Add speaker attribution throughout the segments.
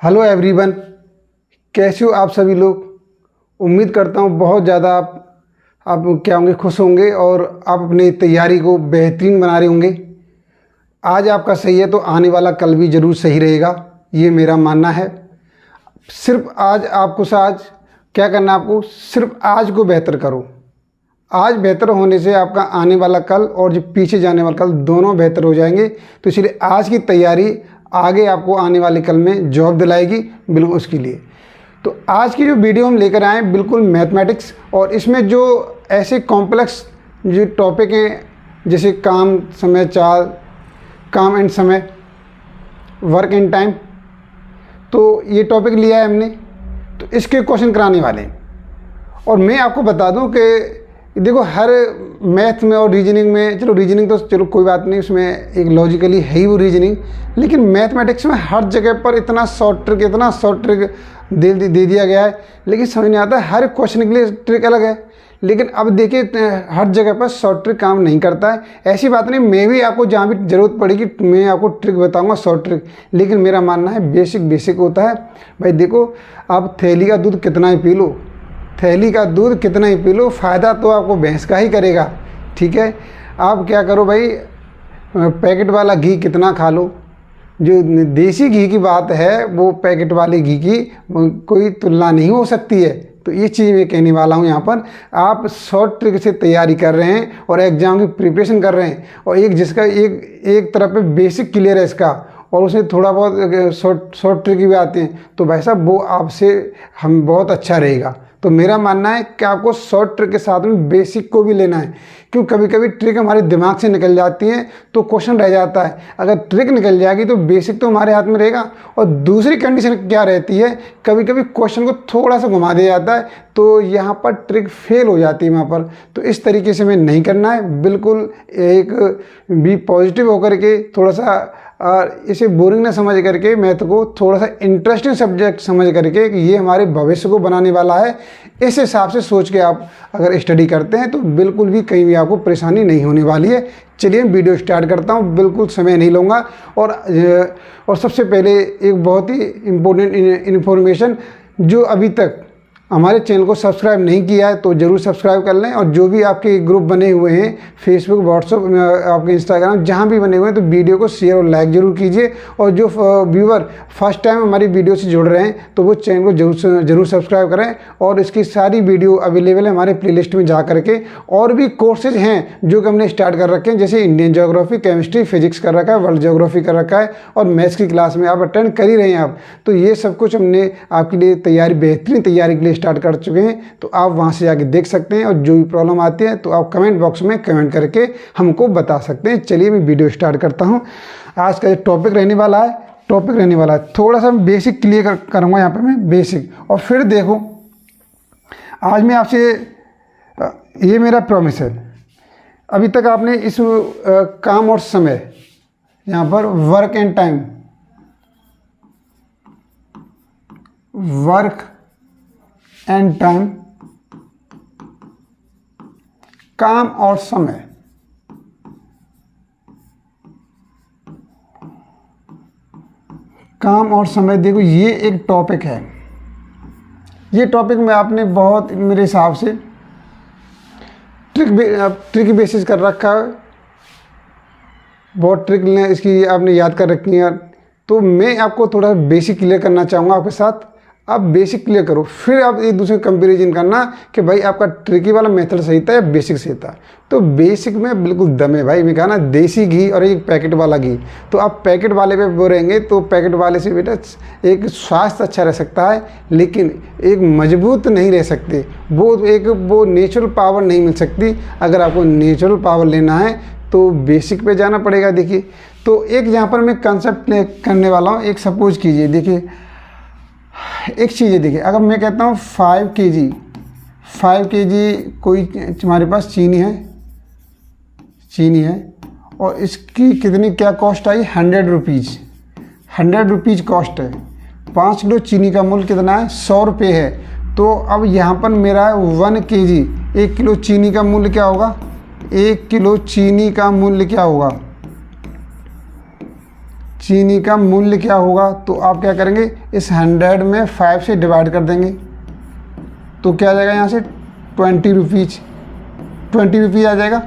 Speaker 1: Hello everyone, कैसे हो आप सभी लोग। उम्मीद करता हूँ बहुत ज़्यादा आप क्या होंगे, खुश होंगे और आप अपनी तैयारी को बेहतरीन बना रहे होंगे। आज आपका सही है तो आने वाला कल भी ज़रूर सही रहेगा, ये मेरा मानना है। सिर्फ आज क्या करना है, आपको सिर्फ आज को बेहतर करो। आज बेहतर होने से आपका आने वाला कल और जो पीछे जाने वाला कल दोनों बेहतर हो जाएंगे। तो इसलिए आज की तैयारी आगे आपको आने वाले कल में जॉब दिलाएगी, बिल्कुल उसके लिए। तो आज की जो वीडियो हम लेकर आए बिल्कुल मैथमेटिक्स, और इसमें जो ऐसे कॉम्प्लेक्स जो टॉपिक हैं जैसे काम, समय, चाल, काम एंड समय, वर्क एंड टाइम, तो ये टॉपिक लिया है हमने। तो इसके क्वेश्चन कराने वाले हैं। और मैं आपको बता दूं कि देखो, हर मैथ में और रीजनिंग में, चलो रीजनिंग तो चलो कोई बात नहीं, उसमें एक लॉजिकली है ही वो रीजनिंग, लेकिन मैथमेटिक्स में हर जगह पर इतना शॉर्ट ट्रिक दे दिया गया है, लेकिन समझ नहीं आता। हर क्वेश्चन के लिए ट्रिक अलग है, लेकिन अब देखिए हर जगह पर शॉर्ट ट्रिक काम नहीं करता है। ऐसी बात नहीं, मैं भी आपको जहाँ भी ज़रूरत पड़ेगी मैं आपको ट्रिक बताऊंगा, शॉर्ट ट्रिक, लेकिन मेरा मानना है बेसिक होता है। भाई देखो, आप थैली का दूध कितना ही पी लो, थैली का दूध कितना ही पी लो, फ़ायदा तो आपको भैंस का ही करेगा, ठीक है। आप क्या करो भाई, पैकेट वाला घी कितना खा लो, जो देसी घी की बात है वो पैकेट वाले घी की कोई तुलना नहीं हो सकती है। तो ये चीज़ मैं कहने वाला हूँ यहाँ पर। आप शॉर्ट ट्रिक से तैयारी कर रहे हैं और एग्ज़ाम की प्रिपरेशन कर रहे हैं, और जिसका एक तरफ पे बेसिक क्लियर है इसका, और उसमें थोड़ा बहुत शॉर्ट ट्रिक भी आते हैं, तो भाई साहब वो आपसे हम बहुत अच्छा रहेगा। तो मेरा मानना है कि आपको शॉर्ट ट्रिक के साथ में बेसिक को भी लेना है, क्योंकि कभी कभी ट्रिक हमारे दिमाग से निकल जाती है तो क्वेश्चन रह जाता है। अगर ट्रिक निकल जाएगी तो बेसिक तो हमारे हाथ में रहेगा। और दूसरी कंडीशन क्या रहती है, कभी कभी क्वेश्चन को थोड़ा सा घुमा दिया जाता है तो यहाँ पर ट्रिक फेल हो जाती है वहाँ पर। तो इस तरीके से हमें नहीं करना है, बिल्कुल एक बी पॉजिटिव होकर के, थोड़ा सा और इसे बोरिंग न समझ करके, मैथ को थोड़ा सा इंटरेस्टिंग सब्जेक्ट समझ करके कि ये हमारे भविष्य को बनाने वाला है, इस हिसाब से सोच के आप अगर स्टडी करते हैं तो बिल्कुल भी कहीं भी आपको परेशानी नहीं होने वाली है। चलिए वीडियो स्टार्ट करता हूँ, बिल्कुल समय नहीं लूँगा। और सबसे पहले एक बहुत ही इम्पोर्टेंट इन्फॉर्मेशन, जो अभी तक हमारे चैनल को सब्सक्राइब नहीं किया है तो ज़रूर सब्सक्राइब कर लें। और जो भी आपके ग्रुप बने हुए हैं, फेसबुक, व्हाट्सएप, आपके इंस्टाग्राम, जहाँ भी बने हुए हैं, तो वीडियो को शेयर और लाइक ज़रूर कीजिए। और जो व्यूअर फर्स्ट टाइम हमारी वीडियो से जुड़ रहे हैं तो वो चैनल को ज़रूर सब्सक्राइब करें। और इसकी सारी वीडियो अवेलेबल है हमारे प्लेलिस्ट में जा करके। और भी कोर्सेज हैं जो कि हमने स्टार्ट कर रखे हैं, जैसे इंडियन ज्योग्राफी, केमिस्ट्री, फिजिक्स कर रखा है, वर्ल्ड ज्योग्राफी कर रखा है, और मैथ्स की क्लास में आप अटेंड कर ही रहे हैं आप। तो ये सब कुछ हमने आपके लिए बेहतरीन तैयारी के लिए स्टार्ट कर चुके हैं, तो आप वहां से जाके देख सकते हैं। और जो भी प्रॉब्लम आती है तो आप कमेंट बॉक्स में कमेंट करके हमको बता सकते हैं। चलिए मैं वीडियो स्टार्ट करता हूं। आज का जो टॉपिक रहने वाला है थोड़ा सा बेसिक क्लियर करूंगा यहाँ पे मैं, बेसिक। और फिर देखो, आज मैं आपसे, ये मेरा प्रॉमिस है, अभी तक आपने इस काम और समय, यहाँ पर work and time, work and time, काम और समय, काम और समय, देखो ये एक टॉपिक है। ये टॉपिक में आपने बहुत, मेरे हिसाब से ट्रिक बेसिस कर रखा है, बहुत ट्रिक इसकी आपने याद कर रखी है। तो मैं आपको थोड़ा बेसिक क्लियर करना चाहूँगा आपके साथ। आप बेसिक क्लियर करो, फिर आप एक दूसरे कंपैरिजन करना कि भाई आपका ट्रिकी वाला मेथड सही था या बेसिक सही था। तो बेसिक में बिल्कुल दम है भाई, मैं कहा ना, देसी घी और एक पैकेट वाला घी। तो आप पैकेट वाले पे बोलेंगे तो पैकेट वाले से बेटा एक स्वास्थ्य अच्छा रह सकता है, लेकिन एक मजबूत नहीं रह सकते, वो नेचुरल पावर नहीं मिल सकती। अगर आपको नेचुरल पावर लेना है तो बेसिक पे जाना पड़ेगा। देखिए, तो एक यहाँ पर मैं कंसेप्ट करने वाला हूँ। एक सपोज कीजिए, देखिए एक चीज़ है, देखिए अगर मैं कहता हूँ 5 kg कोई हमारे पास चीनी है, और इसकी कितनी क्या कॉस्ट आई, 100 रुपीज़ कॉस्ट है। 5 किलो चीनी का मूल्य कितना है, 100 रुपये है। तो अब यहाँ पर मेरा है 1 kg, 1 किलो चीनी का मूल्य क्या होगा, 1 किलो चीनी का मूल्य क्या होगा, चीनी का मूल्य क्या होगा, तो आप क्या करेंगे, इस 100 में 5 से डिवाइड कर देंगे, तो क्या आ जाएगा यहाँ से 20 रुपीज़, 20 रुपीज़ आ जाएगा।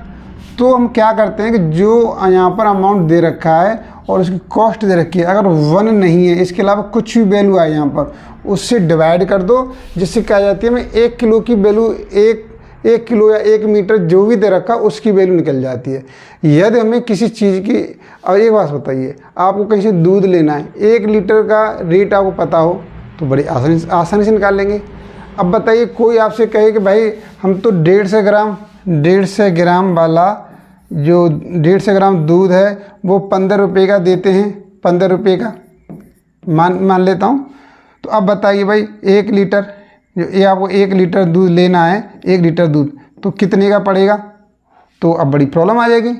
Speaker 1: तो हम क्या करते हैं कि जो यहाँ पर अमाउंट दे रखा है और उसकी कॉस्ट दे रखी है, अगर 1 नहीं है, इसके अलावा कुछ भी वैल्यू आए यहाँ पर, उससे डिवाइड कर दो, जिससे क्या आ जाती है हमें 1 किलो की वैल्यू, एक किलो या 1 मीटर जो भी दे रखा उसकी वैल्यू निकल जाती है। यदि हमें किसी चीज़ की, और एक बात बताइए, आपको कहीं से दूध लेना है, 1 लीटर का रेट आपको पता हो तो बड़ी आसानी से निकाल लेंगे। अब बताइए, कोई आपसे कहे कि भाई हम तो 150 ग्राम वाला जो 150 ग्राम दूध है वो 15 रुपये का देते हैं, 15 रुपये का मान लेता हूँ। तो अब बताइए भाई, 1 लीटर, जो ये आपको 1 लीटर दूध लेना है, 1 लीटर दूध तो कितने का पड़ेगा, तो अब बड़ी प्रॉब्लम आ जाएगी।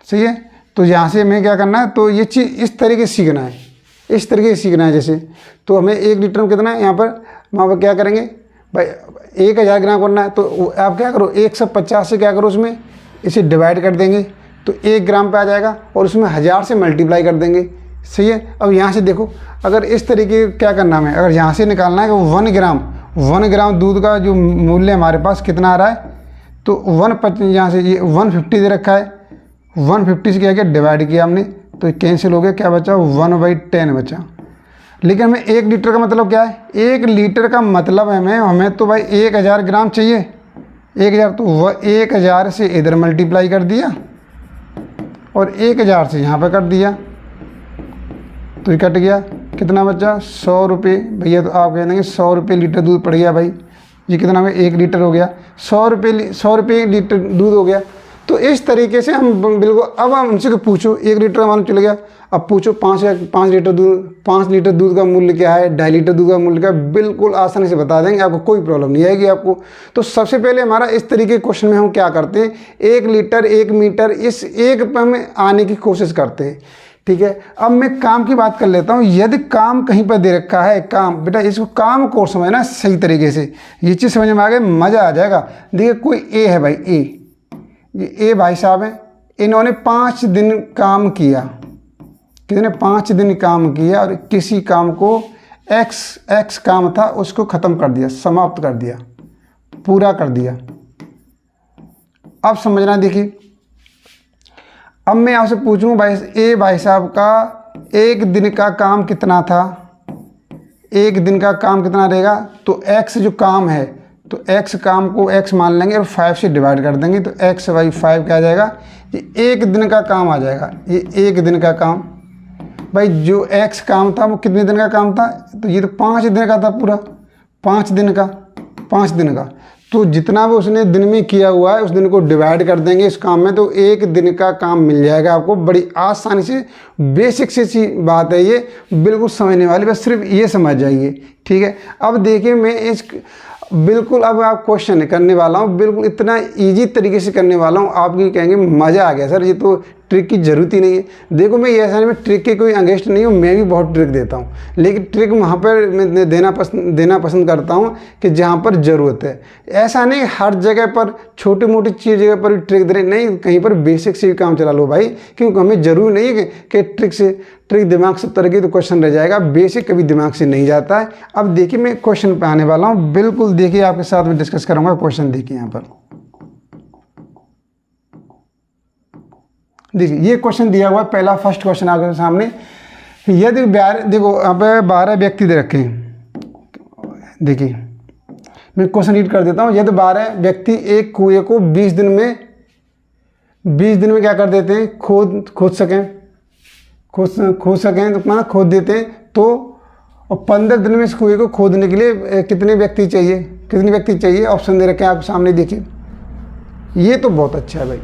Speaker 1: सही है, तो यहाँ से हमें क्या करना है, तो ये चीज़ इस तरीके से सीखना है, इस तरीके से सीखना है। जैसे तो हमें 1 लीटर में कितना है, यहाँ पर क्या करेंगे भाई, 1000 ग्राम करना है, तो आप क्या करो, 150 से क्या करो, उसमें इसे डिवाइड कर देंगे तो 1 ग्राम पे आ जाएगा, और उसमें 1000 से मल्टीप्लाई कर देंगे। सही है, अब यहाँ से देखो, अगर इस तरीके क्या करना है, अगर यहाँ से निकालना है कि 1 ग्राम दूध का जो मूल्य हमारे पास कितना आ रहा है, तो यहाँ से ये 150 दे रखा है, 150 से क्या किया, डिवाइड किया हमने, तो कैंसिल हो गया, क्या बचा, 1/10 बचा। लेकिन हमें 1 लीटर का मतलब क्या है, 1 लीटर का मतलब हमें तो भाई 1000 ग्राम चाहिए, 1000, तो वह 1000 से इधर मल्टीप्लाई कर दिया और 1000 से यहाँ पर कर दिया, तो ये कट गया, कितना बचा, 100 रुपये। भैया तो आप कह देंगे 100 रुपये लीटर दूध पड़ गया भाई, ये कितना में 1 लीटर हो गया, 100 रुपये लीटर दूध हो गया। तो इस तरीके से हम बिल्कुल, अब हम उनसे पूछो 1 लीटर का मालूम चल गया, अब पूछो 5 लीटर दूध का मूल्य क्या है, 2.5 लीटर दूध का मूल्य क्या है, बिल्कुल आसानी से बता देंगे, आपको कोई प्रॉब्लम नहीं आएगी आपको। तो सबसे पहले हमारा इस तरीके के क्वेश्चन में हम क्या करते हैं, 1 लीटर 1 मीटर इस एक पे हम आने की कोशिश करते हैं। ठीक है, अब मैं काम की बात कर लेता हूँ। यदि काम कहीं पर दे रखा है, काम बेटा इसको काम को समझना सही तरीके से, ये चीज़ समझ में आ गई, मज़ा आ जाएगा। देखिए कोई ए है भाई, ये ए भाई साहब हैं, इन्होंने 5 दिन काम किया, कितने 5 दिन काम किया, और किसी काम को एक्स काम था उसको ख़त्म कर दिया, समाप्त कर दिया, पूरा कर दिया। अब समझना, देखिए अब मैं आपसे पूछूं भाई, ए भाई साहब का 1 दिन का काम कितना था, 1 दिन का काम कितना रहेगा, तो एक्स जो काम है, तो एक्स काम को एक्स मान लेंगे और 5 से डिवाइड कर देंगे, तो x/5 क्या आ जाएगा, ये 1 दिन का काम आ जाएगा, ये 1 दिन का काम। भाई जो एक्स काम था वो कितने दिन का काम था, तो ये तो 5 दिन का था, पूरा 5 दिन का, तो जितना वो उसने दिन में किया हुआ है उस दिन को डिवाइड कर देंगे इस काम में, तो 1 दिन का काम मिल जाएगा आपको। बड़ी आसानी से, बेसिक सी बात है ये, बिल्कुल समझने वाली, बस सिर्फ ये समझ जाइए। ठीक है, अब देखिए मैं इस बिल्कुल अब आप क्वेश्चन करने वाला हूँ, बिल्कुल इतना इजी तरीके से करने वाला हूँ, आप ये कहेंगे मज़ा आ गया सर, ये तो ट्रिक की ज़रूरत ही नहीं है। देखो मैं ये ऐसा नहीं, मैं ट्रिक के कोई अगेंस्ट नहीं हूँ, मैं भी बहुत ट्रिक देता हूँ, लेकिन ट्रिक वहाँ पर मैं देना पसंद करता हूँ कि जहाँ पर ज़रूरत है। ऐसा नहीं हर जगह पर छोटी मोटी चीज़ जगह पर भी ट्रिक दे रहे, नहीं, कहीं पर बेसिक से भी काम चला लो भाई, क्योंकि हमें ज़रूरी नहीं है कि ट्रिक दिमाग से उतर गई तो क्वेश्चन रह जाएगा, बेसिक कभी दिमाग से नहीं जाता है। अब देखिए मैं क्वेश्चन पे आने वाला हूँ, बिल्कुल देखिए आपके साथ में डिस्कस करूँगा क्वेश्चन। देखिए यहाँ पर देखिए ये क्वेश्चन दिया हुआ है, पहला फर्स्ट क्वेश्चन आपके सामने। यदि देखो यहाँ पे 12 व्यक्ति दे रखे हैं, देखिए मैं क्वेश्चन रीड कर देता हूँ। यदि 12 व्यक्ति एक कुएं को 20 दिन में क्या कर देते हैं, खोद सकें तो माना खोद देते हैं, तो और 15 दिन में इस कुएं को खोदने के लिए कितने व्यक्ति चाहिए, ऑप्शन दे रखे हैं आपके सामने। देखिए ये तो बहुत अच्छा है भाई,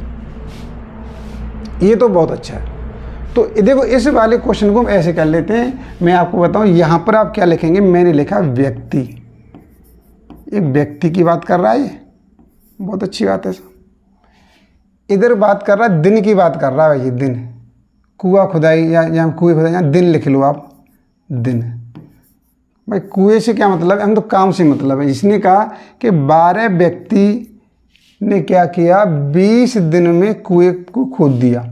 Speaker 1: ये तो बहुत अच्छा है। तो देखो इस वाले क्वेश्चन को हम ऐसे कर लेते हैं, मैं आपको बताऊं, यहाँ पर आप क्या लिखेंगे, मैंने लिखा व्यक्ति, एक व्यक्ति की बात कर रहा है, ये बहुत अच्छी बात है। इधर बात कर रहा है, दिन की बात कर रहा है, ये दिन, कुआं खुदाई या कुएं खुदाई, यहाँ दिन लिख लो आप, दिन। भाई कुएं से क्या मतलब है, हम तो काम से मतलब है। इसने कहा कि 12 व्यक्ति ने क्या किया, 20 दिन में कुएं को खोद दिया,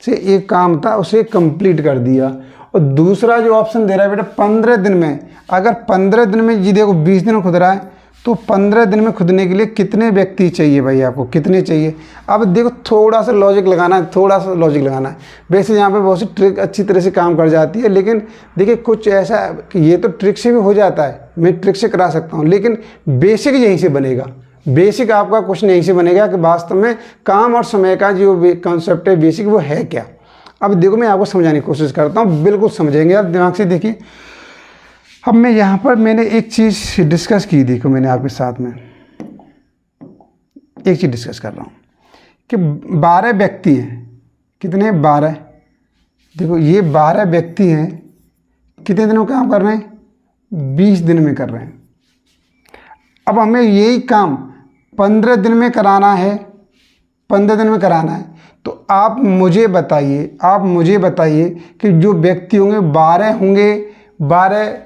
Speaker 1: से एक काम था उसे कंप्लीट कर दिया। और दूसरा जो ऑप्शन दे रहा है बेटा 15 दिन में, अगर 15 दिन में जी देखो 20 दिन में खुद रहा है तो 15 दिन में खुदने के लिए कितने व्यक्ति चाहिए भाई, आपको कितने चाहिए। अब देखो थोड़ा सा लॉजिक लगाना है, थोड़ा सा लॉजिक लगाना है। वैसे यहाँ पे बहुत सी ट्रिक अच्छी तरह से काम कर जाती है, लेकिन देखिए कुछ ऐसा कि ये तो ट्रिक से भी हो जाता है, मैं ट्रिक से करा सकता हूँ, लेकिन बेसिक यहीं से बनेगा। बेसिक आपका क्वेश्चन यहीं से बनेगा कि वास्तव में काम और समय का जो कॉन्सेप्ट है बेसिक वो है क्या। अब देखो मैं आपको समझाने की कोशिश करता हूँ, बिल्कुल समझेंगे आप दिमाग से। देखिए अब मैं यहाँ पर मैंने एक चीज़ डिस्कस की, देखो मैंने आपके साथ में एक चीज़ डिस्कस कर रहा हूँ कि 12 व्यक्ति हैं, कितने 12, देखो ये 12 व्यक्ति हैं, कितने दिनों में काम कर रहे हैं, 20 दिन में कर रहे हैं। अब हमें यही काम 15 दिन में कराना है, 15 दिन में कराना है, तो आप मुझे बताइए कि जो व्यक्ति होंगे 12 होंगे, 12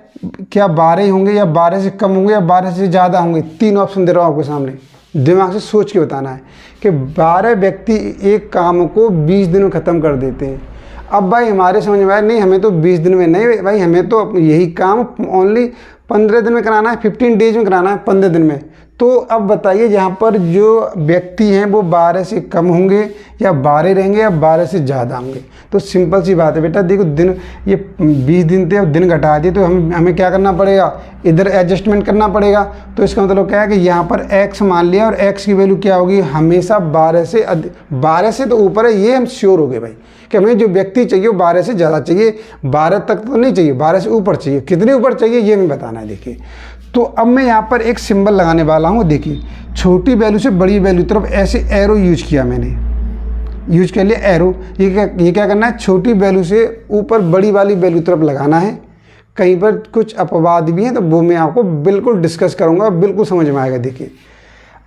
Speaker 1: क्या 12 ही होंगे या 12 से कम होंगे या 12 से ज़्यादा होंगे। 3 ऑप्शन दे रहा हूँ आपके सामने, दिमाग से सोच के बताना है कि 12 व्यक्ति एक काम को 20 दिन में ख़त्म कर देते हैं। अब भाई हमारे समझ में आया नहीं, हमें तो 20 दिन में नहीं भाई, हमें तो यही काम ओनली 15 दिन में कराना है, 15 डेज में कराना है, 15 दिन में। तो अब बताइए यहाँ पर जो व्यक्ति हैं वो 12 से कम होंगे या 12 रहेंगे या 12 से ज़्यादा होंगे। तो सिंपल सी बात है बेटा, देखो दिन ये 20 दिन थे, अब दिन घटा दिए तो हमें क्या करना पड़ेगा, इधर एडजस्टमेंट करना पड़ेगा। तो इसका मतलब क्या है कि यहाँ पर x मान लिया और x की वैल्यू क्या होगी, हमेशा 12 से तो ऊपर है, ये हम श्योर हो गए भाई कि हमें जो व्यक्ति चाहिए वो 12 से ज़्यादा चाहिए, 12 तक तो नहीं चाहिए, 12 से ऊपर चाहिए। कितने ऊपर चाहिए ये हमें बताना है। देखिए तो अब मैं यहाँ पर एक सिंबल लगाने वाला हूँ। देखिए छोटी वैल्यू से बड़ी वैल्यू तरफ ऐसे एरो यूज किया, मैंने यूज कर लिया एरो। ये क्या करना है, छोटी वैल्यू से ऊपर बड़ी वाली वैल्यू तरफ लगाना है। कहीं पर कुछ अपवाद भी हैं तो वो मैं आपको बिल्कुल डिस्कस करूँगा, बिल्कुल समझ में आएगा। देखिए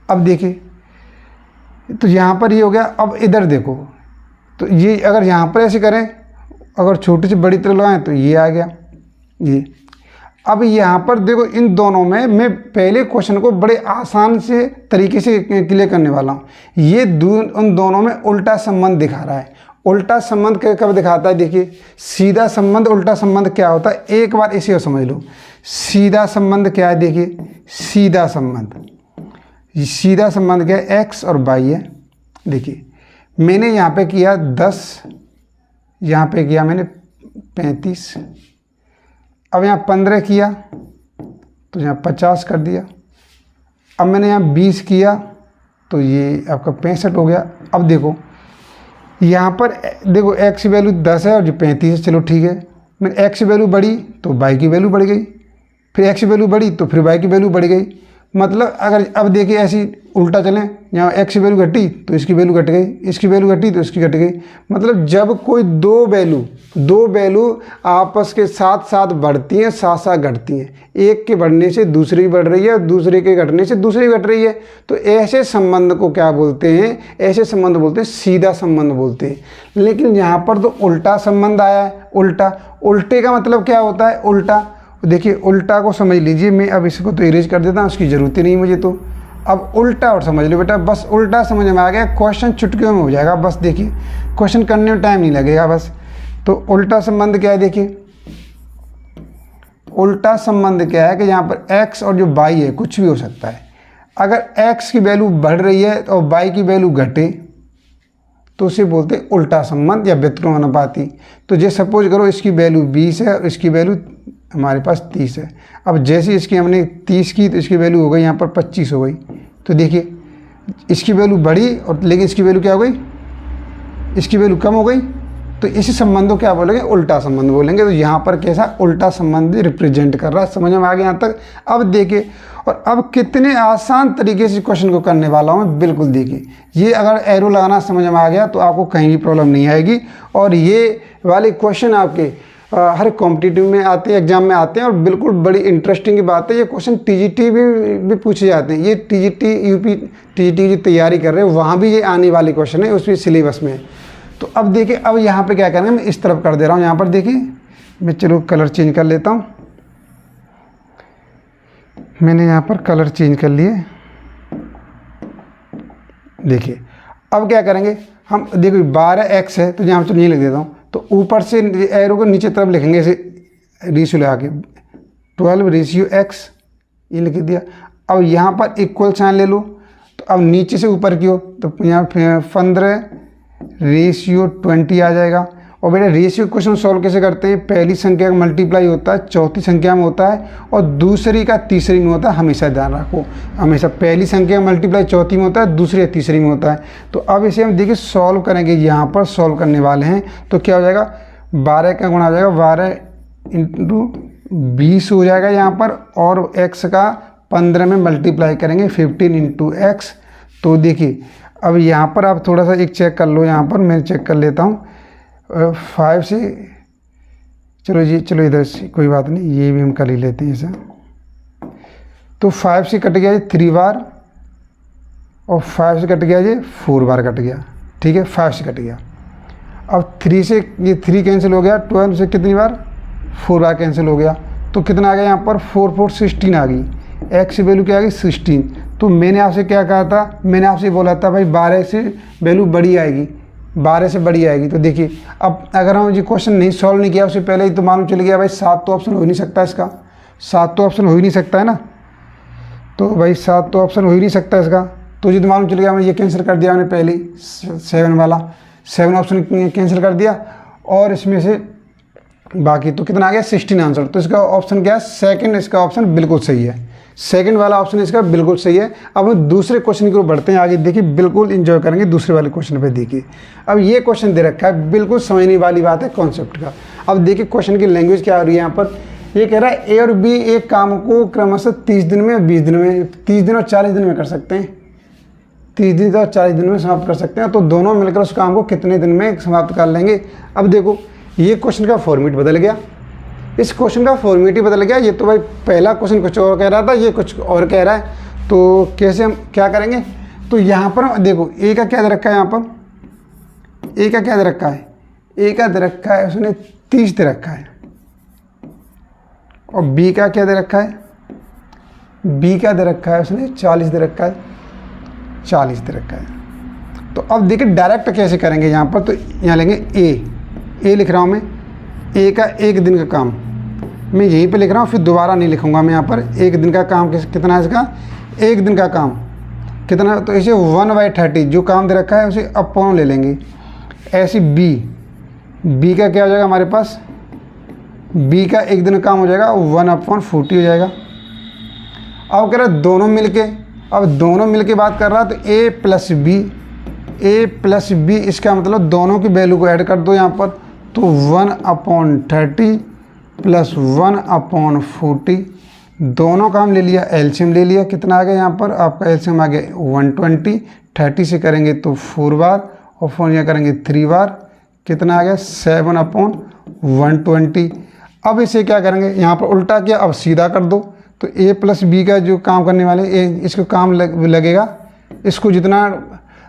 Speaker 1: अब देखिए तो यहाँ पर ये हो गया। अब इधर देखो तो ये अगर यहाँ पर ऐसे करें, अगर छोटी से बड़ी तरफ लगाएं तो ये आ गया ये। अब यहाँ पर देखो इन दोनों में मैं पहले क्वेश्चन को बड़े आसान से तरीके से क्लियर करने वाला हूँ। ये उन दोनों में उल्टा संबंध दिखा रहा है। उल्टा संबंध कब दिखाता है, देखिए सीधा संबंध उल्टा संबंध क्या होता है, एक बार इसे समझ लो। सीधा संबंध क्या है, देखिए सीधा संबंध क्या है, x और y है। देखिए मैंने यहाँ पे किया 10, यहाँ पे किया मैंने 35, अब यहाँ 15 किया तो यहाँ 50 कर दिया। अब मैंने यहाँ 20 किया तो ये आपका 65 हो गया। अब देखो यहाँ पर देखो x की वैल्यू 10 है और जो 35 है, चलो ठीक है। मैंने x की वैल्यू बढ़ी तो y की वैल्यू बढ़ गई, फिर x की वैल्यू बढ़ी तो फिर y की वैल्यू बढ़ गई। मतलब अगर अब देखिए ऐसी उल्टा चलें, यहाँ x की वैल्यू घटी तो इसकी वैल्यू घट गई, इसकी वैल्यू घटी तो इसकी घट गई। मतलब जब कोई दो वैल्यू आपस के साथ साथ बढ़ती हैं, साथ साथ घटती हैं, एक के बढ़ने से दूसरी बढ़ रही है और दूसरे के घटने से दूसरी घट रही है, तो ऐसे संबंध को क्या बोलते हैं, ऐसे संबंध बोलते हैं सीधा संबंध बोलते हैं। लेकिन यहाँ पर तो उल्टा संबंध आया है। उल्टे का मतलब क्या होता है, उल्टा। देखिए उल्टा को समझ लीजिए, मैं अब इसको तो इरेज कर देता हूँ, उसकी ज़रूरत ही नहीं मुझे। तो अब उल्टा और समझ लो बेटा, बस उल्टा समझ में आ गया, क्वेश्चन चुटकियों में हो जाएगा। बस देखिए क्वेश्चन करने में टाइम नहीं लगेगा बस। तो उल्टा संबंध क्या है, देखिए उल्टा संबंध क्या है कि यहाँ पर x और जो y है कुछ भी हो सकता है। अगर x की वैल्यू बढ़ रही है और y की वैल्यू घटे तो उसे बोलते हैं उल्टा संबंध या व्युत्क्रमानुपाती। तो जैसे सपोज करो इसकी वैल्यू 20 है और इसकी वैल्यू हमारे पास 30 है। अब जैसे इसकी हमने 30 की तो इसकी वैल्यू हो गई यहाँ पर 25 हो गई। तो देखिए इसकी वैल्यू बढ़ी और लेकिन इसकी वैल्यू क्या हो गई, इसकी वैल्यू कम हो गई। तो इसी संबंध को क्या बोलेंगे, उल्टा संबंध बोलेंगे। तो यहाँ पर कैसा उल्टा संबंध रिप्रेजेंट कर रहा है, समझ में आ गया यहाँ तक। अब देखिए और अब कितने आसान तरीके से क्वेश्चन को करने वाला हूँ मैं, बिल्कुल देखिए। ये अगर एरो लगाना समझ में आ गया तो आपको कहीं भी प्रॉब्लम नहीं आएगी। और ये वाले क्वेश्चन आपके हर कॉम्पिटिटिव में आते हैं, एग्जाम में आते हैं। और बिल्कुल बड़ी इंटरेस्टिंग की बात है, ये क्वेश्चन टीजीटी भी पूछे जाते हैं। ये टीजीटी यूपी टीजीटी की तैयारी कर रहे हैं वहाँ भी ये आने वाले क्वेश्चन है, उसमें सिलेबस में। तो अब देखिए अब यहाँ पे क्या करना है, मैं इस तरफ कर दे रहा हूँ। यहाँ पर देखिए मैं चलो कलर चेंज कर लेता हूँ। मैंने यहाँ पर कलर चेंज कर लिए। देखिए अब क्या करेंगे, हम देखो 12x है तो यहाँ चलो नहीं लिख देता हूँ, तो ऊपर से एरो को नीचे तरफ लिखेंगे ऐसे रेशियो लगा के 12/x ये लिख दिया। अब यहाँ पर इक्वल साइन ले लो, तो अब नीचे से ऊपर की हो तो यहाँ 15/20 आ जाएगा। और बेटा रेशियो क्वेश्चन सॉल्व कैसे करते हैं, पहली संख्या का मल्टीप्लाई होता है चौथी संख्या में होता है और दूसरी का तीसरी में होता है, हमेशा ध्यान रखो, हमेशा पहली संख्या का मल्टीप्लाई चौथी में होता है, दूसरी या तीसरी में होता है। तो अब इसे हम देखिए सॉल्व करेंगे, यहाँ पर सॉल्व करने वाले हैं तो क्या हो जाएगा 12 का गुणा हो जाएगा 12 × 20 हो जाएगा यहाँ पर, और x का 15 में मल्टीप्लाई करेंगे 15 × x। तो देखिए अब यहाँ पर आप थोड़ा सा एक चेक कर लो, यहाँ पर मैं चेक कर लेता हूँ 5 से, चलो जी चलो इधर से कोई बात नहीं, ये भी हम कर ही लेते हैं ऐसा। तो 5 से कट गया ये 3 बार और 5 से कट गया ये 4 बार कट गया, ठीक है 5 से कट गया। अब 3 से ये 3 कैंसिल हो गया, 12 से कितनी बार 4 बार कैंसिल हो गया, तो कितना आ गया यहाँ पर 4 4 16 आ गई, x की वैल्यू क्या आ गई 16। तो मैंने आपसे क्या कहा था, मैंने आपसे बोला था भाई 12 से वैल्यू बड़ी आएगी, 12 से बड़ी आएगी। तो देखिए अब अगर हम ये क्वेश्चन नहीं सॉल्व नहीं किया उससे पहले ही तो मालूम चल गया भाई 7 तो ऑप्शन हो ही नहीं सकता इसका, 7 तो ऑप्शन हो ही नहीं सकता है ना, तो भाई 7 तो ऑप्शन हो ही नहीं सकता इसका। तो ये तो मालूम चल गया, मैंने ये कैंसिल कर दिया, मैंने पहले 7 वाला 7 ऑप्शन कैंसिल कर दिया, और इसमें से बाकी तो कितना आ गया 16 आंसर। तो इसका ऑप्शन क्या है सेकंड, इसका ऑप्शन बिल्कुल सही है, सेकंड वाला ऑप्शन इसका बिल्कुल सही है। अब हम दूसरे क्वेश्चन की ओर बढ़ते हैं आगे, देखिए बिल्कुल एंजॉय करेंगे दूसरे वाले क्वेश्चन पे। देखिए अब ये क्वेश्चन दे रखा है, बिल्कुल समझने वाली बात है कॉन्सेप्ट का। अब देखिए क्वेश्चन की लैंग्वेज क्या आ रही है यहाँ पर, ये कह रहा है ए और बी एक काम को क्रमशः 30 दिन में 20 दिन में 30 दिन और 40 दिन में कर सकते हैं, 30 दिन और 40 दिन में समाप्त कर सकते हैं। तो दोनों मिलकर उस काम को कितने दिन में समाप्त कर लेंगे। अब देखो ये क्वेश्चन का फॉर्मेट बदल गया, इस क्वेश्चन का फॉर्मेट ही बदल गया। ये तो भाई पहला क्वेश्चन कुछ और कह रहा था, ये कुछ और कह रहा है, तो कैसे हम क्या करेंगे। तो यहाँ पर देखो ए का क्या दे रखा है, यहाँ पर ए का क्या दे रखा है, ए का दे रखा है उसने 30 दे रखा है, और बी का क्या दे रखा है, बी का दे रखा है उसने 40 दे रखा है, 40 दे रखा है। तो अब देखिए डायरेक्ट कैसे करेंगे यहाँ पर, तो यहाँ लेंगे ए लिख रहा हूँ मैं, ए का 1 दिन का काम मैं यहीं पे लिख रहा हूँ, फिर दोबारा नहीं लिखूँगा मैं यहाँ पर। 1 दिन का काम कितना है इसका, 1 दिन का काम कितना, तो इसे 1/30 जो काम दे रखा है उसे अपॉन ले लेंगे। ऐसे बी का क्या हो जाएगा हमारे पास, बी का 1 दिन का काम हो जाएगा 1/40 हो जाएगा। अब कह रहा है दोनों मिलके, अब दोनों मिलके बात कर रहा है, तो a प्लस बी इसका मतलब दोनों की वैल्यू को ऐड कर दो यहाँ पर, तो 1/30 प्लस 1/40 दोनों का हम ले लिया, एलसीएम ले लिया, कितना आ गया यहाँ पर आपका एलसीएम आ गया 120। 30 से करेंगे तो 4 बार और 4 यहाँ करेंगे 3 बार, कितना आ गया 7/120। अब इसे क्या करेंगे, यहाँ पर उल्टा किया, अब सीधा कर दो। तो a प्लस बी का जो काम करने वाले इसको काम लगेगा, इसको जितना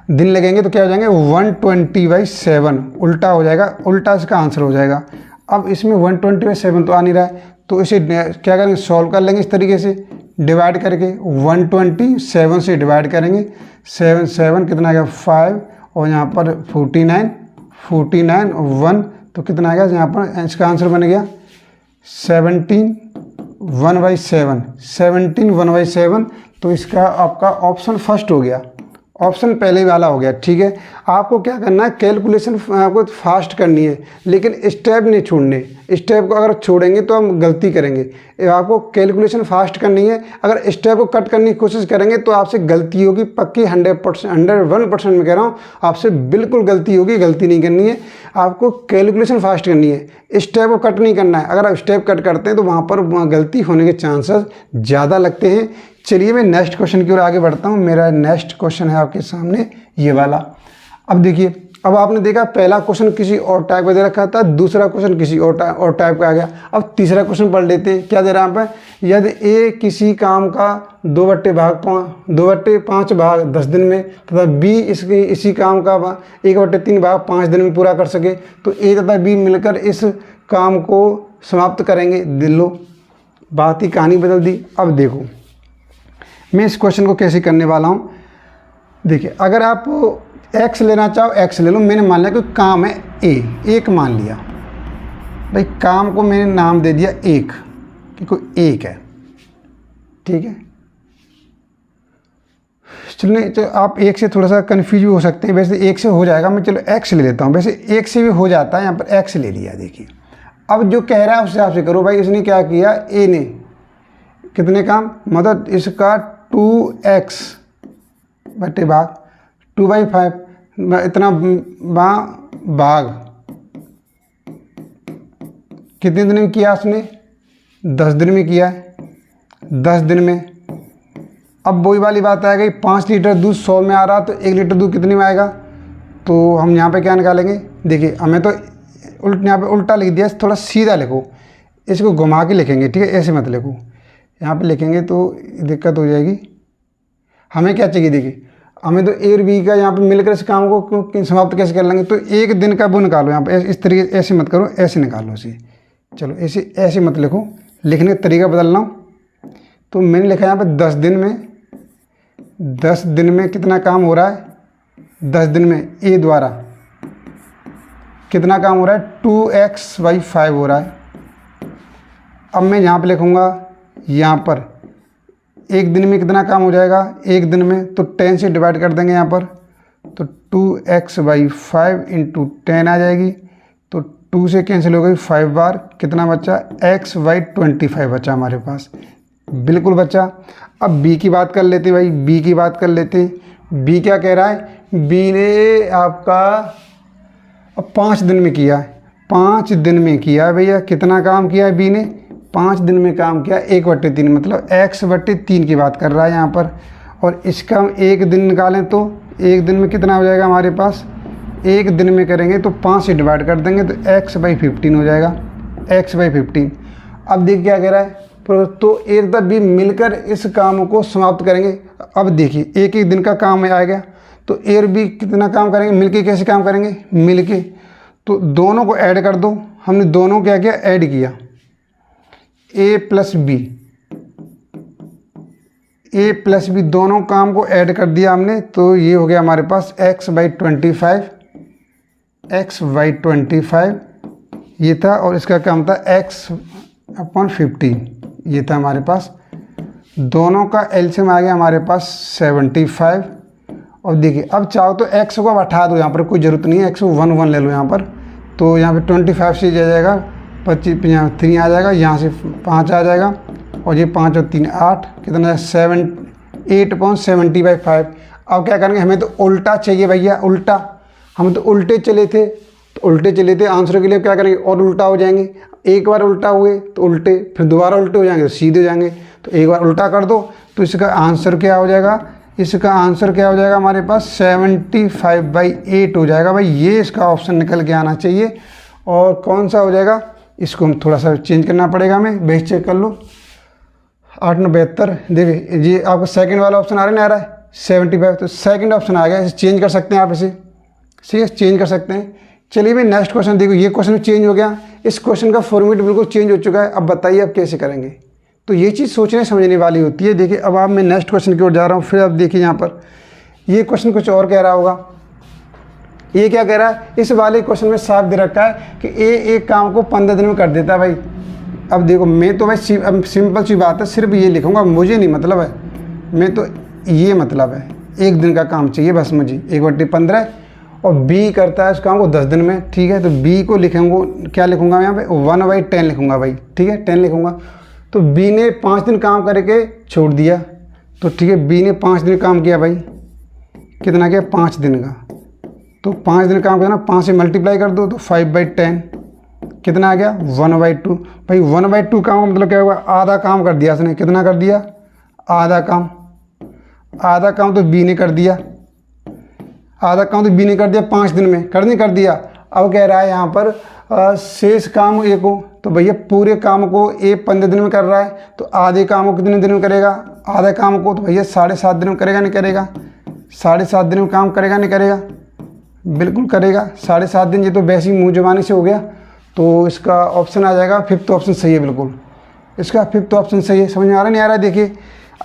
Speaker 1: दिन लगेंगे तो क्या हो जाएंगे 120/7 उल्टा हो जाएगा, उल्टा इसका आंसर हो जाएगा। अब इसमें 120/7 तो आ नहीं रहा है, तो इसे क्या करेंगे सॉल्व कर लेंगे इस तरीके से, डिवाइड करके 127 से डिवाइड करेंगे, 7 कितना आ गया 5 और यहाँ पर 49 1 तो कितना आ गया यहाँ पर, इसका आंसर बन गया 17 1/7। तो इसका आपका ऑप्शन फर्स्ट हो गया, ऑप्शन पहले वाला हो गया। ठीक है, आपको क्या करना है, कैलकुलेशन आपको फास्ट करनी है, लेकिन स्टेप नहीं छोड़ने। स्टेप को अगर छोड़ेंगे तो हम गलती करेंगे। आपको कैलकुलेशन फास्ट करनी है, अगर स्टेप को कट करने की कोशिश करेंगे तो आपसे गलती होगी पक्की, 101% में कह रहा हूँ, आपसे बिल्कुल गलती होगी। गलती नहीं करनी है, आपको कैलकुलेशन फास्ट करनी है, स्टेप को कट नहीं करना है। अगर आप स्टेप कट करते हैं तो वहाँ पर गलती होने के चांसेस ज़्यादा लगते हैं। चलिए मैं नेक्स्ट क्वेश्चन की ओर आगे बढ़ता हूँ। मेरा नेक्स्ट क्वेश्चन है आपके सामने ये वाला। अब देखिए, अब आपने देखा पहला क्वेश्चन किसी और टाइप का दे रखा था, दूसरा क्वेश्चन किसी और टाइप का आ गया। अब तीसरा क्वेश्चन पढ़ लेते हैं, क्या दे रहा है यहाँ पे, यदि ए किसी काम का 2/5 भाग 10 दिन में तथा बी इसी काम का 1/3 भाग 5 दिन में पूरा कर सके, तो ए तथा बी मिलकर इस काम को समाप्त करेंगे। दिलो बात ही कहानी बदल दी। अब देखो मैं इस क्वेश्चन को कैसे करने वाला हूँ। देखिए, अगर आप एक्स लेना चाहो एक्स ले लो, मैंने मान लिया कि काम है ए, एक मान लिया भाई, काम को मैंने नाम दे दिया एक, कि कोई एक है, ठीक है। चलिए, तो आप एक से थोड़ा सा कन्फ्यूज भी हो सकते हैं, वैसे एक से हो जाएगा, मैं चलो एक्स ले लेता हूँ, वैसे एक से भी हो जाता है, यहाँ पर एक्स ले लिया। देखिए अब जो कह रहा है उस हिसाब से करो भाई। इसने क्या किया, ए ने कितने काम, मतलब इसका 2x बटे भाग 2/5 इतना भाग कितने दिन में किया उसने, 10 दिन में किया है, 10 दिन में। अब वही वाली बात आ गई, 5 लीटर दूध 100 में आ रहा, तो 1 लीटर दूध कितने में आएगा, तो हम यहाँ पे क्या निकालेंगे। देखिए हमें तो यहाँ पे उल्टा लिख दिया, थोड़ा सीधा लिखो, इसको घुमा के लिखेंगे, ठीक है, ऐसे मत लिखो, यहाँ पे लिखेंगे तो दिक्कत हो जाएगी। हमें क्या चाहिए, देखिए हमें तो ए और बी का यहाँ पे मिलकर इस काम को समाप्त कैसे कर लेंगे, तो एक दिन का वो निकालो यहाँ पे, इस तरीके ऐसे मत करो, ऐसे निकालो इसे। चलो ऐसे मत लिखो, लिखने का तरीका बदलना हो। तो मैंने लिखा यहाँ पे 10 दिन में, 10 दिन में कितना काम हो रहा है, 10 दिन में ए द्वारा कितना काम हो रहा है, 2x/5 हो रहा है। अब मैं यहाँ पे लिखूँगा, यहाँ पर एक दिन में कितना काम हो जाएगा, एक दिन में तो 10 से डिवाइड कर देंगे यहाँ पर, तो 2x/5 × 10 आ जाएगी, तो 2 से कैंसिल हो गई, 5 बार कितना बचा, x/25 बचा हमारे पास, बिल्कुल बचा। अब b की बात कर लेते भाई, b की बात कर लेते। b क्या कह रहा है, b ने आपका अब 5 दिन में किया है, 5 दिन में किया भैया, कितना काम किया है b ने, 5 दिन में काम किया 1/3, मतलब x/3 की बात कर रहा है यहाँ पर। और इसका हम एक दिन निकालें तो एक दिन में कितना हो जाएगा हमारे पास, एक दिन में करेंगे तो 5 से डिवाइड कर देंगे तो x/15 हो जाएगा, x/15। अब देखिए क्या कह रहा है, तो ए तथा बी मिलकर इस काम को समाप्त करेंगे। अब देखिए एक दिन का काम आ गया, तो ए और बी कितना काम करेंगे, मिलके कैसे काम करेंगे, मिलके तो दोनों को ऐड कर दो। हमने दोनों क्या किया, ऐड किया, ए प्लस बी दोनों काम को ऐड कर दिया हमने, तो ये हो गया हमारे पास x/25 ये था, और इसका काम था x/15 ये था हमारे पास। दोनों का एलसीएम आ गया हमारे पास 75। और देखिए अब चाहो तो x को अब हटा दो, यहाँ पर कोई ज़रूरत नहीं है, x को 1 ले लो यहाँ पर, तो यहाँ पे 25 से जा जाएगा 25, यहाँ 3 आ जाएगा, यहाँ से 5 आ जाएगा, और ये 5 और 3 8, कितना 8/75। अब क्या करेंगे, हमें तो उल्टा चाहिए भैया, उल्टा, हम तो उल्टे चले थे, आंसर के लिए क्या करेंगे, और उल्टा हो जाएंगे। एक बार उल्टा हुए तो उल्टे, फिर दोबारा उल्टे हो जाएंगे तो सीधे हो जाएंगे, तो एक बार उल्टा कर दो, तो इसका आंसर क्या हो जाएगा, इसका आंसर क्या हो जाएगा हमारे पास 75/8 हो जाएगा भाई। ये इसका ऑप्शन निकल के आना चाहिए। और कौन सा हो जाएगा, इसको हम थोड़ा सा चेंज करना पड़ेगा हमें, बेस चेक कर लो, 8×9 = 72। देखिए ये आपको सेकंड वाला ऑप्शन आ रहा है, नहीं आ रहा है 75, तो सेकंड ऑप्शन आ गया, इसे चेंज कर सकते हैं आप, इसे ठीक है चेंज कर सकते हैं। चलिए भाई नेक्स्ट क्वेश्चन देखो, ये क्वेश्चन चेंज हो गया, इस क्वेश्चन का फॉर्मेट बिल्कुल चेंज हो चुका है। अब बताइए आप कैसे करेंगे, तो ये चीज़ सोचने समझने वाली होती है। देखिए अब आप मैं नेक्स्ट क्वेश्चन की ओर जा रहा हूँ, फिर अब देखिए यहाँ पर ये क्वेश्चन कुछ और कह रहा होगा। ये क्या कह रहा है, इस वाले क्वेश्चन में साफ दे रखा है कि ए एक काम को 15 दिन में कर देता है भाई। अब देखो मैं तो भाई सिंपल सी बात है, सिर्फ ये लिखूँगा, मुझे नहीं मतलब है, मैं तो ये मतलब है एक दिन का काम चाहिए बस मुझे, 1/15, और बी करता है इस काम को 10 दिन में, ठीक है। तो बी को लिखूँगा, क्या लिखूँगा यहाँ पे 1/10 लिखूँगा भाई, ठीक है 10 लिखूँगा। तो बी ने 5 दिन काम करके छोड़ दिया, तो ठीक है बी ने 5 दिन काम किया भाई, कितना किया 5 दिन का, तो 5 दिन काम करना, 5 से मल्टीप्लाई कर दो तो 5/10 कितना आ गया 1/2 भाई। 1/2 काम मतलब क्या होगा, आधा काम कर दिया उसने, कितना कर दिया, आधा काम तो बी ने कर दिया, आधा काम तो बी ने कर दिया 5 दिन में, कर दिया। अब कह रहा है यहाँ पर शेष काम ए को, तो भैया पूरे काम को ए 15 दिन में कर रहा है, तो आधे काम को कितने दिन में करेगा, आधे काम को तो भैया 7.5 दिन में करेगा, नहीं करेगा, 7.5 दिन में काम करेगा, नहीं करेगा, बिल्कुल करेगा 7.5 दिन। ये तो वैसे ही मुँह जुबानी से हो गया, तो इसका ऑप्शन आ जाएगा 5th ऑप्शन सही है, बिल्कुल इसका 5th ऑप्शन सही है। समझ में आ रहा नहीं आ रहा है, देखिए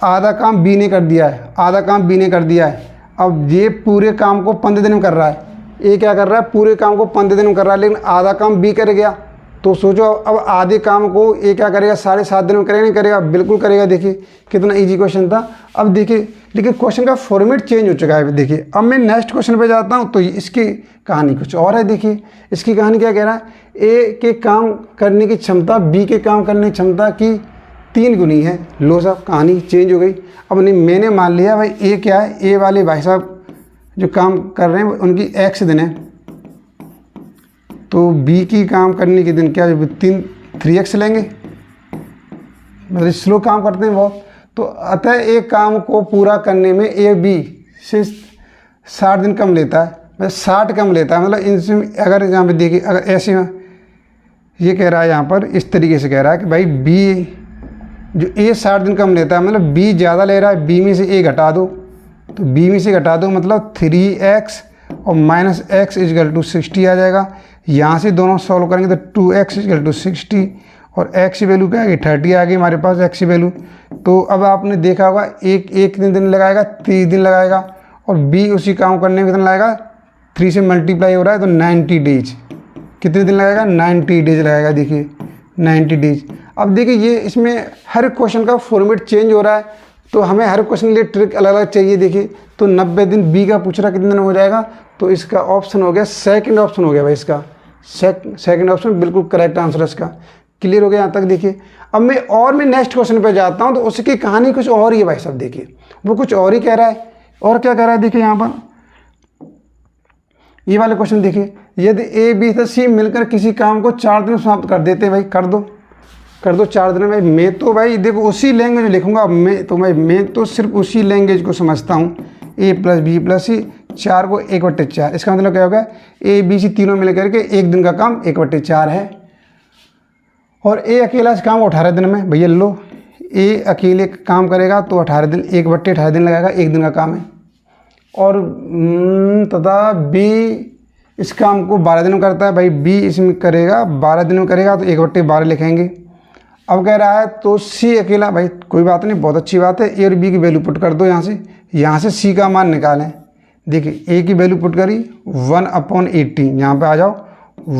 Speaker 1: आधा काम बी ने कर दिया है, आधा काम बी ने कर दिया है। अब ये पूरे काम को 15 दिन में कर रहा है, ये क्या कर रहा है, पूरे काम को 15 दिन में कर रहा है, लेकिन आधा काम बी कर गया। तो सोचो अब आधे काम को ये क्या करेगा, 7.5 दिन में करेगा, नहीं करेगा, बिल्कुल करेगा। देखिए कितना इजी क्वेश्चन था। अब देखिए लेकिन क्वेश्चन का फॉर्मेट चेंज हो चुका है। देखिए अब मैं नेक्स्ट क्वेश्चन पे जाता हूँ, तो इसकी कहानी कुछ और है। देखिए इसकी कहानी क्या कह रहा है, ए के काम करने की क्षमता बी के काम करने की क्षमता की 3 गुनी है। लो साहब कहानी चेंज हो गई। अब नहीं, मैंने मान लिया भाई ए क्या है, ए वाले भाई साहब जो काम कर रहे हैं उनकी x दिन है, तो बी की काम करने के दिन क्या 3x लेंगे, मतलब स्लो काम करते हैं बहुत। तो अतः एक काम को पूरा करने में ए बी से 60 दिन कम लेता है, मतलब 60 कम लेता है। मतलब इनसे अगर यहाँ पे देखिए, अगर ऐसे ये कह रहा है यहाँ पर इस तरीके से कह रहा है कि भाई बी जो ए 60 दिन कम लेता है, मतलब बी ज़्यादा ले रहा है, बी में से ए घटा दो, तो बी में से घटा दो मतलब 3x और माइनस एक्स इजकल टू 60 आ जाएगा। यहाँ से दोनों सॉल्व करेंगे तो 2x इजकल टू 60 और x की वैल्यू क्या आ गई 30 आ गई हमारे पास x की वैल्यू। तो अब आपने देखा होगा एक दिन लगाएगा 30 दिन लगाएगा, और b उसी काम करने में कितना लगाएगा 3 से मल्टीप्लाई हो रहा है तो 90 डेज। कितने दिन लगाएगा 90 डेज लगाएगा। देखिए 90 डेज। अब देखिए ये इसमें हर क्वेश्चन का फॉर्मेट चेंज हो रहा है, तो हमें हर क्वेश्चन के लिए ट्रिक अलग अलग चाहिए। देखिए तो 90 दिन बी का पूछ रहा कितने दिन हो जाएगा, तो इसका ऑप्शन हो गया सेकंड ऑप्शन हो गया भाई, इसका सेकंड ऑप्शन बिल्कुल करेक्ट आंसर है इसका। क्लियर हो गया यहाँ तक। देखिए अब मैं नेक्स्ट क्वेश्चन पे जाता हूँ, तो उसकी कहानी कुछ और ही है भाई साहब। देखिए वो कुछ और ही कह रहा है, और क्या कह रहा है देखिए यहाँ पर ये वाले क्वेश्चन देखिए, यदि ए बी तथा सी मिलकर किसी काम को 4 दिन में समाप्त कर देते हैं, भाई कर दो 4 दिन में। भाई मैं तो भाई देखो उसी लैंग्वेज में लिखूंगा, मैं तो सिर्फ उसी लैंग्वेज को समझता हूँ। ए प्लस बी प्लस सी 4 को 1/4, इसका मतलब क्या होगा ए बी सी तीनों मिल करके एक दिन का काम 1/4 है। और ए अकेला इस काम को 18 दिन में, भैया लो ए अकेले काम करेगा तो 18 दिन 1/18 दिन लगाएगा, एक दिन का काम है। और तथा बी इस काम को 12 दिन में करता है, भाई बी इसमें करेगा 12 दिन में करेगा तो 1/12 लिखेंगे। अब कह रहा है तो सी अकेला, भाई कोई बात नहीं, बहुत अच्छी बात है। ए और बी की वैल्यू पुट कर दो, यहाँ से सी का मान निकालें। देखिए ए की वैल्यू पुट करी 1/18, यहाँ पे आ जाओ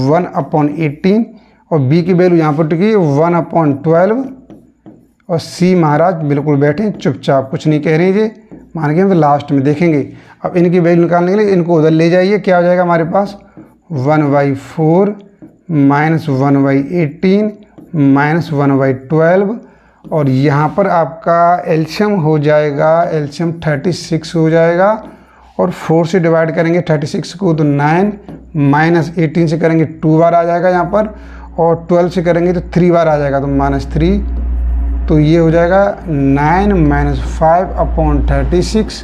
Speaker 1: 1/18, और बी की वैल्यू यहाँ पुट की 1/12, और सी महाराज बिल्कुल बैठे चुपचाप, कुछ नहीं कह रहे ये, मान के हम तो लास्ट में देखेंगे। अब इनकी वैल्यू निकालने के लिए इनको उधर ले जाइए, क्या हो जाएगा हमारे पास 1/4 माइनस 1/18 माइनस 1/12, और यहाँ पर आपका एलसीएम हो जाएगा, एलसीएम 36 हो जाएगा। और 4 से डिवाइड करेंगे 36 को तो 9, माइनस 18 से करेंगे 2 बार आ जाएगा यहाँ पर, और 12 से करेंगे तो 3 बार आ जाएगा तो -3। तो ये हो जाएगा 9 - 5/36,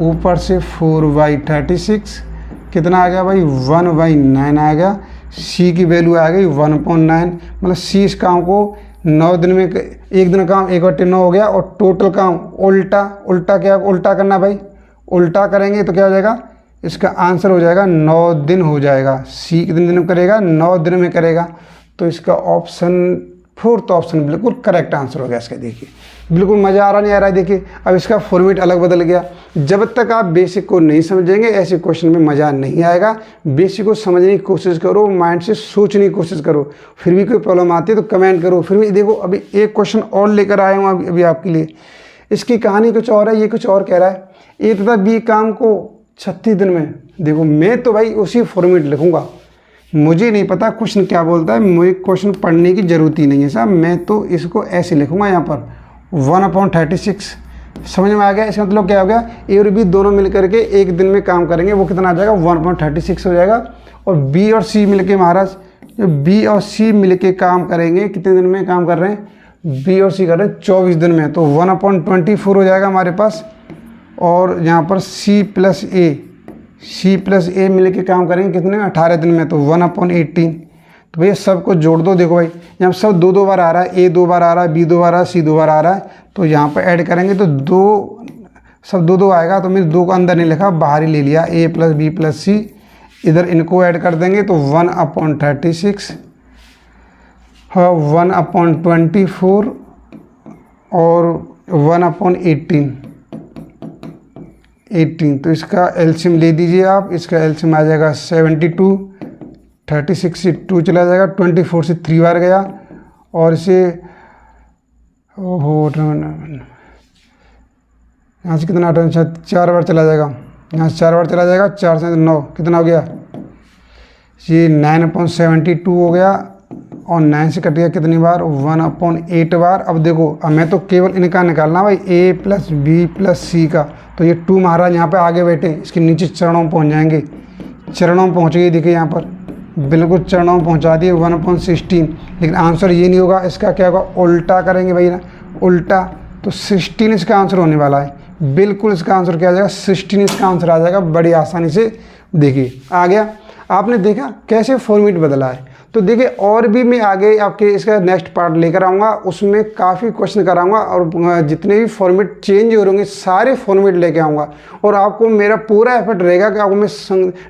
Speaker 1: ऊपर से 4/36 कितना आ गया भाई 1/9 आ गया। सी की वैल्यू आ गई 1/9, मतलब सी इस काम को 9 दिन में, एक दिन काम 1/9 हो गया, और टोटल काम उल्टा करना भाई, उल्टा करेंगे तो क्या हो जाएगा, इसका आंसर हो जाएगा 9 दिन हो जाएगा। सी कितने दिन में करेगा 9 दिन में करेगा, तो इसका ऑप्शन 4th ऑप्शन बिल्कुल करेक्ट आंसर हो गया इसका। देखिए बिल्कुल मज़ा आ रहा नहीं आ रहा है। देखिए अब इसका फॉर्मेट अलग बदल गया। जब तक आप बेसिक को नहीं समझेंगे ऐसे क्वेश्चन में मज़ा नहीं आएगा। बेसिक को समझने की कोशिश करो, माइंड से सोचने की कोशिश करो, फिर भी कोई प्रॉब्लम आती है तो कमेंट करो। फिर भी देखो अभी एक क्वेश्चन और लेकर आया हूँ अभी आपके लिए। इसकी कहानी कुछ और है, ये कुछ और कह रहा है। ए तथा बी काम को 36 दिन में, देखो मैं तो भाई उसी फॉर्मेट लिखूँगा, मुझे नहीं पता क्वेश्चन क्या बोलता है, मुझे क्वेश्चन पढ़ने की ज़रूरत ही नहीं है साहब। मैं तो इसको ऐसे लिखूँगा यहाँ पर 1/36। समझ में आ गया। इसका मतलब क्या हो गया, ए और बी दोनों मिल करके एक दिन में काम करेंगे, वो कितना आ जाएगा 1/36 हो जाएगा। और बी और सी मिल के महाराज, जो बी और सी मिल के काम करेंगे, कितने दिन में काम कर रहे हैं, बी और सी कर रहे हैं 24 दिन में, तो 1/24 हो जाएगा हमारे पास। और यहाँ पर सी प्लस ए मिल के काम करेंगे कितने में 18 दिन में, तो 1/18। तो भैया सबको जोड़ दो। देखो भाई यहाँ सब 2 बार आ रहा है, ए 2 बार आ रहा है, बी 2 बार आ रहा है, सी 2 बार आ रहा है, तो यहाँ पर ऐड करेंगे तो 2 आएगा। तो मैंने 2 को अंदर नहीं लिखा, बाहर ही ले लिया, ए प्लस बी प्लस सी। इधर इनको ऐड कर देंगे तो 1/36 1/24 और 1/18। 18, तो इसका एलसीएम ले दीजिए आप। इसका एलसीएम आ जाएगा 72, 36 से 2 चला जाएगा, 24 से 3 बार गया, और इसे यहाँ से कितना 4 बार चला जाएगा, यहाँ से 4 बार चला जाएगा, 4 से 9 कितना हो गया, ये 9/72 हो गया, और 9 से कट गया कितनी बार, 1/8 बार। अब देखो, अब मैं तो केवल इनका निकालना भाई, a + b + c का, तो ये 2 महाराज यहाँ पे आगे बैठे, इसके नीचे चरणों में पहुँच जाएंगे, चरणों में पहुँच गए, देखिए यहाँ पर बिल्कुल चरणों में पहुँचा दिए 1/16। लेकिन आंसर ये नहीं होगा, इसका क्या होगा, उल्टा करेंगे भाई ना, उल्टा, तो 16 इसका आंसर होने वाला है। बिल्कुल इसका आंसर क्या आ जाएगा, 16 इसका आंसर आ जाएगा, बड़ी आसानी से। देखिए आ गया, आपने देखा कैसे फॉर्मेट बदला है। तो देखिए और भी मैं आगे आपके इसका नेक्स्ट पार्ट लेकर आऊँगा, उसमें काफ़ी क्वेश्चन कराऊंगा, और जितने भी फॉर्मेट चेंज हो होंगे सारे फॉर्मेट लेके आऊँगा, और आपको मेरा पूरा एफर्ट रहेगा कि आपको मैं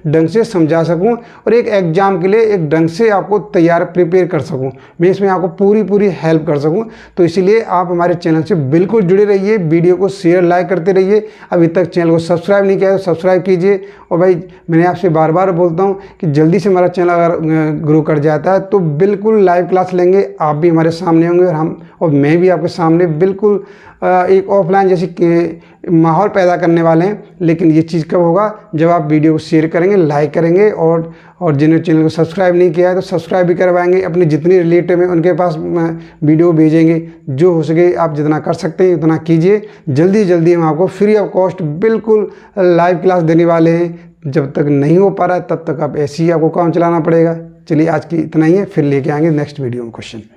Speaker 1: ढंग से समझा सकूँ, और एक एग्ज़ाम के लिए एक ढंग से आपको प्रिपेयर कर सकूँ, मैं इसमें आपको पूरी हेल्प कर सकूँ। तो इसीलिए आप हमारे चैनल से बिल्कुल जुड़े रहिए, वीडियो को शेयर लाइक करते रहिए। अभी तक चैनल को सब्सक्राइब नहीं किया है तो सब्सक्राइब कीजिए। और भाई मैंने आपसे बार बार बोलता हूँ कि जल्दी से हमारा चैनल अगर ग्रो कर जाता है तो बिल्कुल लाइव क्लास लेंगे, आप भी हमारे सामने होंगे, और मैं भी आपके सामने बिल्कुल एक ऑफलाइन जैसी माहौल पैदा करने वाले हैं। लेकिन ये चीज़ कब होगा, जब आप वीडियो को शेयर करेंगे, लाइक करेंगे, और जिन्होंने चैनल को सब्सक्राइब नहीं किया है तो सब्सक्राइब भी करवाएंगे, अपने जितनी रिलेटिव हैं उनके पास वीडियो भेजेंगे। जो हो सके आप जितना कर सकते हैं उतना कीजिए। जल्दी हम आपको फ्री ऑफ कॉस्ट बिल्कुल लाइव क्लास देने वाले हैं। जब तक नहीं हो पा रहा है तब तक आप ऐसे ही आपको काम चलाना पड़ेगा। चलिए आज की इतना ही है, फिर लेके आएंगे नेक्स्ट वीडियो में क्वेश्चन।